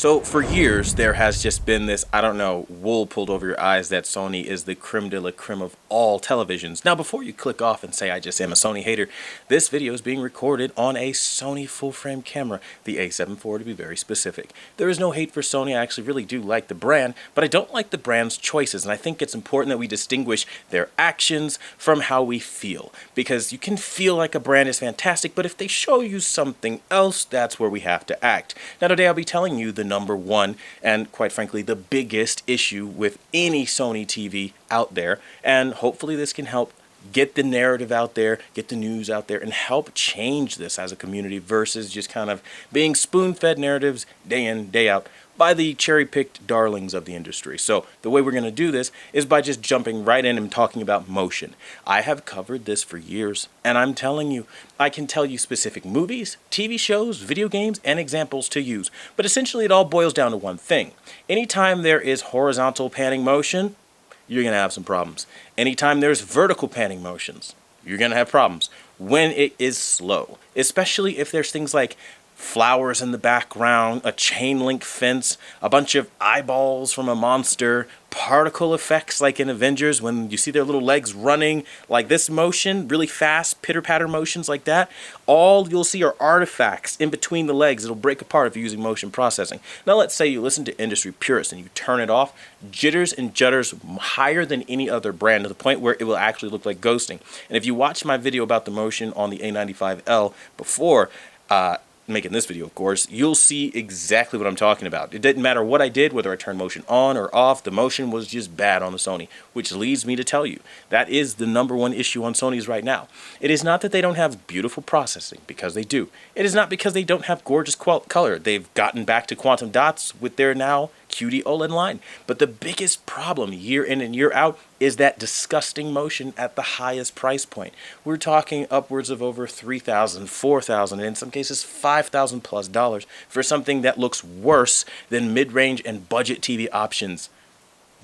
So for years, there has just been this, I don't know, wool pulled over your eyes that Sony is the creme de la creme of all televisions. Now, before you click off and say I just am a Sony hater, this video is being recorded on a Sony full-frame camera, the A7 IV to be very specific. There is no hate for Sony. I actually really do like the brand, but I don't like the brand's choices, and I think it's important that we distinguish their actions from how we feel, because you can feel like a brand is fantastic, but if they show you something else, that's where we have to act. Now, today I'll be telling you the number one and quite frankly the biggest issue with any Sony TV out there, and hopefully this can help get the narrative out there, get the news out there, and help change this as a community versus just kind of being spoon-fed narratives day in, day out by the cherry-picked darlings of the industry. So the way we're going to do this is by just jumping right in and talking about motion. I have covered this for years, and I'm telling you, I can tell you specific movies, TV shows, video games, and examples to use. But essentially it all boils down to one thing. Anytime there is horizontal panning motion, you're going to have some problems. Anytime there's vertical panning motions, you're going to have problems. When it is slow, especially if there's things like flowers in the background, a chain link fence, a bunch of eyeballs from a monster, particle effects like in Avengers when you see their little legs running, like this motion, really fast pitter-patter motions like that. All you'll see are artifacts in between the legs. It'll break apart if you're using motion processing. Now let's say you listen to industry purists and you turn it off, jitters and judders higher than any other brand to the point where it will actually look like ghosting. And if you watch my video about the motion on the A95L before, making this video, of course, you'll see exactly what I'm talking about. It didn't matter what I did, whether I turned motion on or off, the motion was just bad on the Sony, which leads me to tell you, that is the number one issue on Sony's right now. It is not that they don't have beautiful processing, because they do. It is not because they don't have gorgeous color. They've gotten back to quantum dots with their now QD OLED line. But the biggest problem year in and year out is that disgusting motion at the highest price point. We're talking upwards of over $3,000, $4,000, and in some cases $5,000 plus for something that looks worse than mid-range and budget TV options.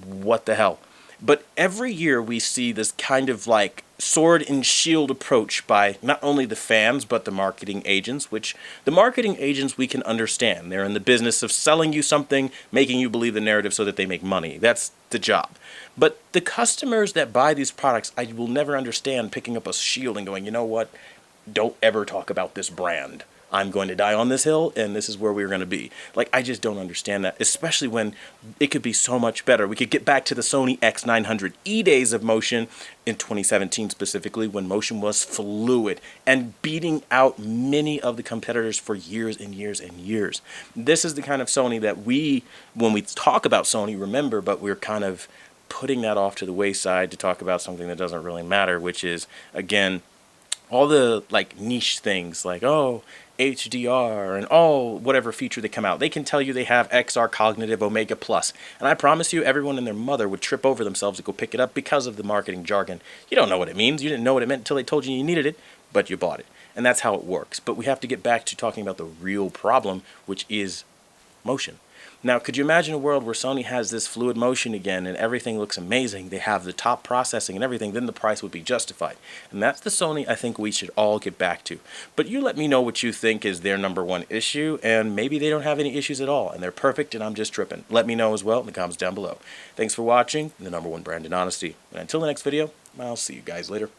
What the hell? But every year we see this kind of like sword and shield approach by not only the fans but the marketing agents, which the marketing agents we can understand. They're in the business of selling you something, making you believe the narrative so that they make money. That's the job. But the customers that buy these products, I will never understand picking up a shield and going, you know what, don't ever talk about this brand. I'm going to die on this hill, and this is where we're going to be. Like, I just don't understand that, especially when it could be so much better. We could get back to the Sony X900E days of motion in 2017 specifically, when motion was fluid and beating out many of the competitors for years and years and years. This is the kind of Sony that we, when we talk about Sony, remember, but we're kind of putting that off to the wayside to talk about something that doesn't really matter, which is, again, all the like niche things like, oh, HDR and all whatever feature they come out. They can tell you they have XR Cognitive Omega Plus. And I promise you everyone and their mother would trip over themselves to go pick it up because of the marketing jargon. You don't know what it means. You didn't know what it meant until they told you you needed it, but you bought it. And that's how it works. But we have to get back to talking about the real problem, which is motion. Now, could you imagine a world where Sony has this fluid motion again and everything looks amazing, they have the top processing and everything, then the price would be justified. And that's the Sony I think we should all get back to. But you let me know what you think is their number one issue, and maybe they don't have any issues at all, and they're perfect and I'm just tripping. Let me know as well in the comments down below. Thanks for watching, the number one brand in honesty. And until the next video, I'll see you guys later.